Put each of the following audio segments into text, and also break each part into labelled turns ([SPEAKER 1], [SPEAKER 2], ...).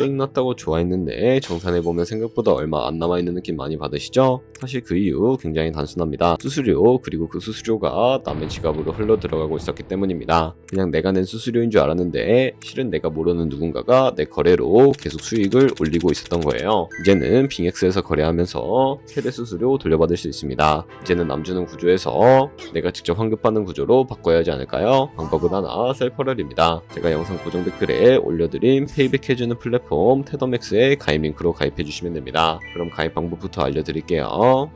[SPEAKER 1] 수익 났다고 좋아했는데 정산해보면 생각보다 얼마 안 남아있는 느낌 많이 받으시죠? 사실 그 이유 굉장히 단순합니다. 수수료, 그리고 그 수수료가 남의 지갑으로 흘러 들어가고 있었기 때문입니다. 그냥 내가 낸 수수료인 줄 알았는데 실은 내가 모르는 누군가가 내 거래로 계속 수익을 올리고 있었던 거예요. 이제는 빙엑스에서 거래하면서 최대 수수료 돌려받을 수 있습니다. 이제는 남주는 구조에서 내가 직접 환급받는 구조로 바꿔야 하지 않을까요? 방법은 하나, 셀퍼럴입니다. 제가 영상 고정 댓글에 올려드린 페이백 해주는 플랫폼 테더맥스의 가입 링크로 가입해주시면 됩니다. 그럼 가입 방법부터 알려드릴게요.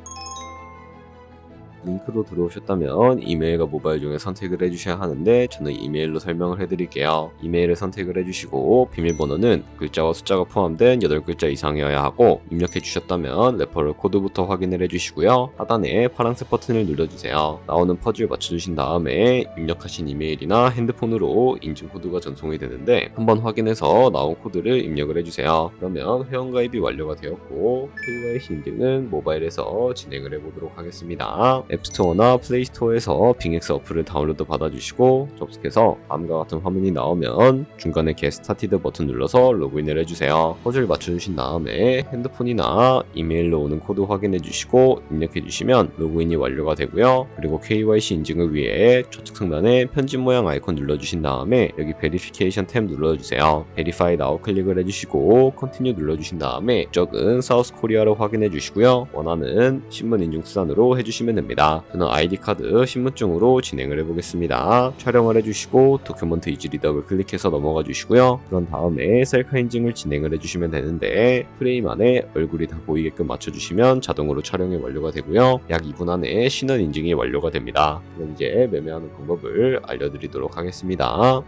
[SPEAKER 1] 링크로 들어오셨다면 이메일과 모바일 중에 선택을 해주셔야 하는데 저는 이메일로 설명을 해드릴게요. 이메일을 선택을 해주시고 비밀번호는 글자와 숫자가 포함된 8글자 이상이어야 하고 입력해주셨다면 레퍼럴 코드부터 확인을 해주시고요. 하단에 파란색 버튼을 눌러주세요. 나오는 퍼즐 맞춰주신 다음에 입력하신 이메일이나 핸드폰으로 인증 코드가 전송이 되는데 한번 확인해서 나온 코드를 입력을 해주세요. 그러면 회원가입이 완료가 되었고 KYC 인증은 모바일에서 진행을 해보도록 하겠습니다. 앱스토어나 플레이스토어에서 빙엑스 어플을 다운로드 받아주시고 접속해서 다음과 같은 화면이 나오면 중간에 Get Started 버튼 눌러서 로그인을 해주세요. 퍼즐 맞춰주신 다음에 핸드폰이나 이메일로 오는 코드 확인해주시고 입력해주시면 로그인이 완료가 되고요. 그리고 KYC 인증을 위해 좌측 상단에 편집 모양 아이콘 눌러주신 다음에 여기 베리피케이션 탭 눌러주세요. Verify Now 클릭을 해주시고 Continue 눌러주신 다음에 적은 사우스 코리아로 확인해주시고요. 원하는 신분 인증 수단으로 해주시면 됩니다. 저는 아이디카드 신분증으로 진행을 해보겠습니다. 촬영을 해주시고 도큐먼트 이지 리더를 클릭해서 넘어가 주시고요. 그런 다음에 셀카 인증을 진행을 해주시면 되는데 프레임 안에 얼굴이 다 보이게끔 맞춰주시면 자동으로 촬영이 완료가 되고요. 약 2분 안에 신원 인증이 완료가 됩니다. 그럼 이제 매매하는 방법을 알려드리도록 하겠습니다.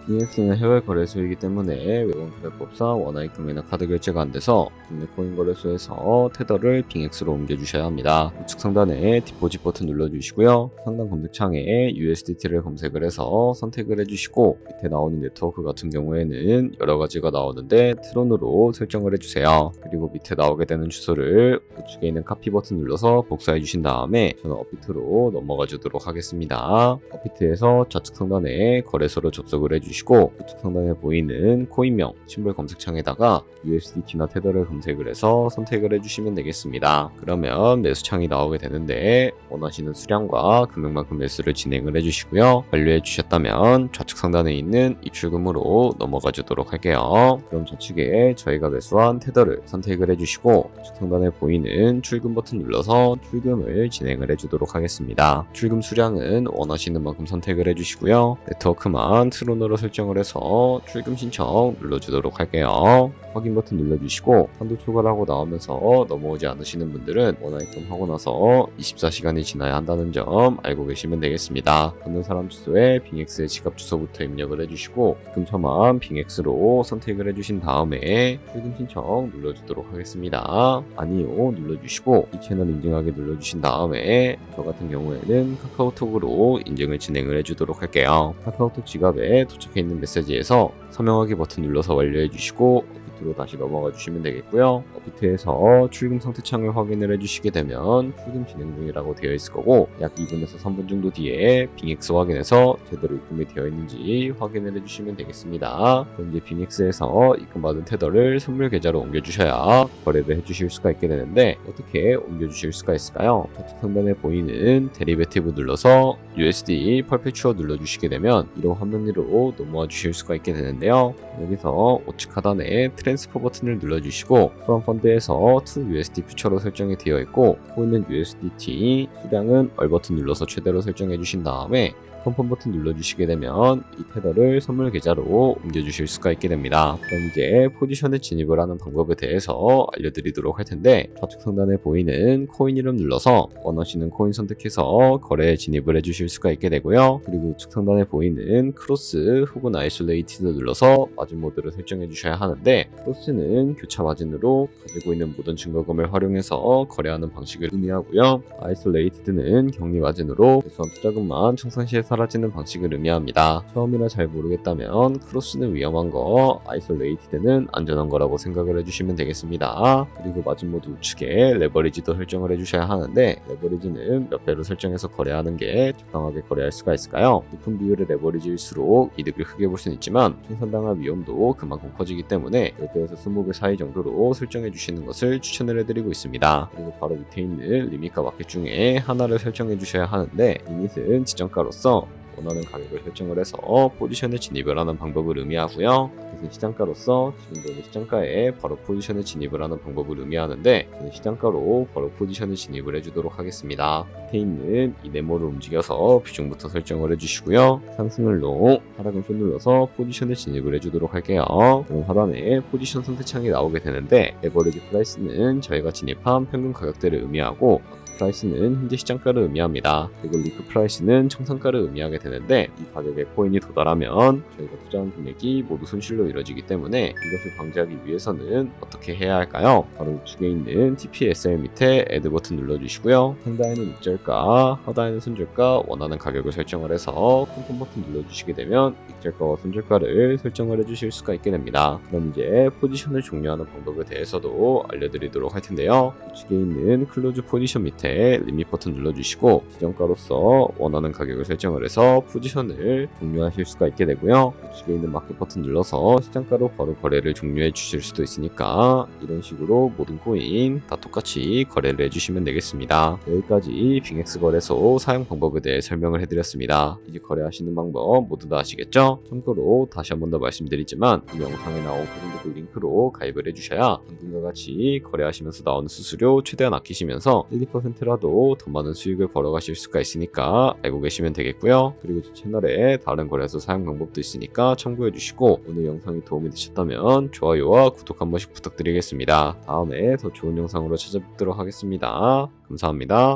[SPEAKER 1] 빙엑스는 해외 거래소이기 때문에 외국 거래법상 원화입금이나 카드 결제가 안 돼서 국내 코인 거래소에서 테더를 빙엑스로 옮겨주셔야 합니다. 우측 상단에 디포짓 버튼 눌러주시고요. 상단 검색창에 USDT를 검색을 해서 선택을 해주시고 밑에 나오는 네트워크 같은 경우에는 여러 가지가 나오는데 트론으로 설정을 해주세요. 그리고 밑에 나오게 되는 주소를 우측에 있는 카피 버튼 눌러서 복사해 주신 다음에 저는 업비트로 넘어가 주도록 하겠습니다. 업비트에서 좌측 상단에 거래소로 접속을 해주시고 우측 상단에 보이는 코인명 심볼 검색창에다가 USDT나 테더를 검색을 해서 선택을 해주시면 되겠습니다. 그러면 매수창이 나오게 되는데 원하시는 수량과 금액만큼 매수를 진행을 해주시고요. 완료해 주셨다면 좌측 상단에 있는 입출금으로 넘어가 주도록 할게요. 그럼 좌측에 저희가 매수한 테더를 선택을 해주시고 우측 상단에 보이는 출금 버튼 눌러서 출금을 진행을 해주도록 하겠습니다. 출금 수량은 원하시는 만큼 선택을 해주시고요. 네트워크만 트론으로 설정을 해서 출금 신청 눌러주도록 할게요. 확인 버튼 눌러주시고 한도 초과라고 나오면서 넘어오지 않으시는 분들은 원화입금 하고 나서 24시간이 지나야 한다는 점 알고 계시면 되겠습니다. 받는 사람 주소에 빙엑스의 지갑 주소부터 입력을 해주시고 입금처만 빙엑스로 선택을 해주신 다음에 출금 신청 눌러주도록 하겠습니다. 아니요 눌러주시고 이 채널 인증하게 눌러주신 다음에 저 같은 경우에는 카카오톡으로 인증을 진행을 해주도록 할게요. 카카오톡 지갑에 도착해 있는 메시지에서 서명하기 버튼 눌러서 완료해 주시고 업비트로 다시 넘어가 주시면 되겠고요. 업비트에서 출금 상태 창을 확인을 해주시게 되면 출금 진행 중이라고 되어 있을 거고 약 2분에서 3분 정도 뒤에 빙엑스 확인해서 제대로 입금이 되어 있는지 확인을 해주시면 되겠습니다. 그럼 이제 빙엑스에서 입금받은 테더를 선물 계좌로 옮겨주셔야 거래를 해주실 수가 있게 되는데 어떻게 옮겨주실 수가 있을까요? 좌측 상단에 보이는 데리베티브 눌러서 USD 퍼페추어 눌러주시게 되면 이런 화면 위로 넘어와 주실 수가 있게 되는데요. 여기서 우측 하단에 트랜스퍼 버튼을 눌러주시고 프롬 펀드에서 to USD 퓨처로 설정이 되어 있고 보이는 USDT 수량은 얼 버튼 눌러서 최대로 설정해 주신 다음에 컨펌 버튼 눌러주시게 되면 이 테더를 선물 계좌로 옮겨주실 수가 있게 됩니다. 그럼 이제 포지션에 진입을 하는 방법에 대해서 알려드리도록 할 텐데 좌측 상단에 보이는 코인 이름 눌러서 원하시는 코인 선택해서 거래에 진입을 해주실 수가 있게 되고요. 그리고 우측 상단에 보이는 크로스 혹은 아이솔레이티드 눌러서 마진 모드를 설정해 주셔야 하는데 크로스는 교차 마진으로 가지고 있는 모든 증거금을 활용해서 거래하는 방식을 의미하고요. 아이솔레이티드는 격리 마진으로 최소한 투자금만 청산시에서 사라지는 방식을 의미합니다. 처음이라 잘 모르겠다면 크로스는 위험한 거, 아이솔레이티드는 안전한 거라고 생각을 해주시면 되겠습니다. 그리고 마진 모드 우측에 레버리지도 설정을 해주셔야 하는데, 레버리지는 몇 배로 설정해서 거래하는 게 적당하게 거래할 수가 있을까요? 높은 비율의 레버리지일수록 이득을 크게 볼 수는 있지만 생산당할 위험도 그만큼 커지기 때문에 10배에서 20배 사이 정도로 설정해 주시는 것을 추천을 해드리고 있습니다. 그리고 바로 밑에 있는 리밋과 마켓 중에 하나를 설정해 주셔야 하는데, 리밋은 지정가로서 원하는 가격을 설정을 해서 포지션에 진입을 하는 방법을 의미하고요. 마켓은 시장가로서 지금 보이는 시장가에 바로 포지션에 진입을 하는 방법을 의미하는데, 저는 시장가로 바로 포지션에 진입을 해주도록 하겠습니다. 밑에 있는 이 네모를 움직여서 비중부터 설정을 해주시고요. 상승을 롱, 하락은 숏 눌러서 포지션에 진입을 해주도록 할게요. 그럼 하단에 포지션 선택창이 나오게 되는데, 에버리지 프라이스는 저희가 진입한 평균 가격대를 의미하고, 프라이스는 현재 시장가를 의미합니다. 그리고 리크 프라이스는 청산가를 의미하게 되는데, 이 가격에 코인이 도달하면 저희가 투자한 금액이 모두 손실로 이루어지기 때문에 이것을 방지하기 위해서는 어떻게 해야 할까요? 바로 우측에 있는 TPSL 밑에 애드 버튼 눌러주시고요. 상단에는 익절가, 하단에는 손절가, 원하는 가격을 설정을 해서 컴펌 버튼 눌러주시게 되면 익절가와 손절가를 설정을 해주실 수가 있게 됩니다. 그럼 이제 포지션을 종료하는 방법에 대해서도 알려드리도록 할 텐데요. 우측에 있는 클로즈 포지션 밑에 리밋 버튼 눌러주시고 지정가로서 원하는 가격을 설정을 해서 포지션을 종료하실 수가 있게 되고요. 우측에 있는 마켓 버튼 눌러서 시장가로 바로 거래를 종료해 주실 수도 있으니까 이런 식으로 모든 코인 다 똑같이 거래를 해주시면 되겠습니다. 여기까지 빙엑스 거래소 사용 방법에 대해 설명을 해드렸습니다. 이제 거래하시는 방법 모두 다 아시겠죠? 참고로 다시 한 번 더 말씀드리지만 이 영상에 나온 고정댓글 링크로 가입을 해주셔야 방금과 같이 거래하시면서 나오는 수수료 최대한 아끼시면서 1~2%라도 더 많은 수익을 벌어가실 수가 있으니까 알고 계시면 되겠고요. 그리고 제 채널에 다른 거래소 사용 방법도 있으니까 참고해주시고, 오늘 영상이 도움이 되셨다면 좋아요와 구독 한 번씩 부탁드리겠습니다. 다음에 더 좋은 영상으로 찾아뵙도록 하겠습니다. 감사합니다.